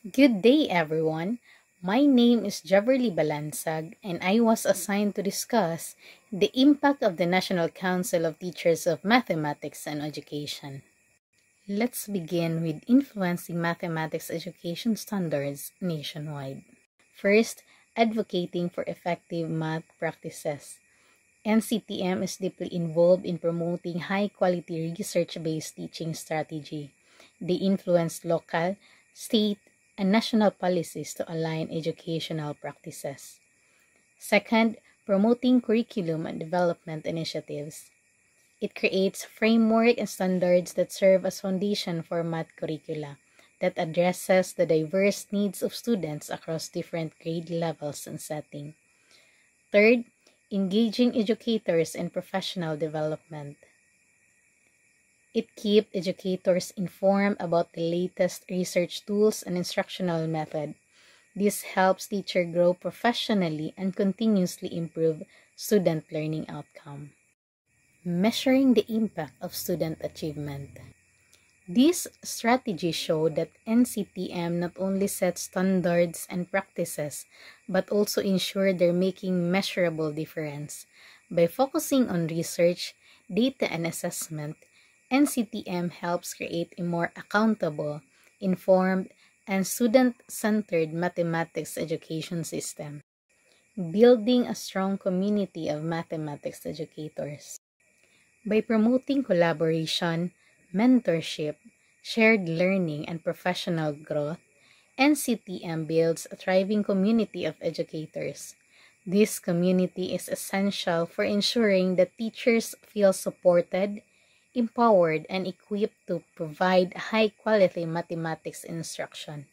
Good day, everyone. My name is Javerly Balansag, and I was assigned to discuss the impact of the National Council of Teachers of Mathematics and Education. Let's begin with influencing mathematics education standards nationwide. First, advocating for effective math practices. NCTM is deeply involved in promoting high-quality research-based teaching strategy. They influence local, state, and national policies to align educational practices. Second, promoting curriculum and development initiatives. It creates framework and standards that serve as foundation for math curricula that addresses the diverse needs of students across different grade levels and setting. Third, engaging educators in professional development. It keeps educators informed about the latest research tools and instructional method. This helps teachers grow professionally and continuously improve student learning outcome. Measuring the impact of student achievement. These strategies show that NCTM not only sets standards and practices, but also ensure they're making measurable difference. By focusing on research, data, and assessment, NCTM helps create a more accountable, informed, and student-centered mathematics education system, building a strong community of mathematics educators. By promoting collaboration, mentorship, shared learning, and professional growth, NCTM builds a thriving community of educators. This community is essential for ensuring that teachers feel supported, empowered, and equipped to provide high-quality mathematics instruction.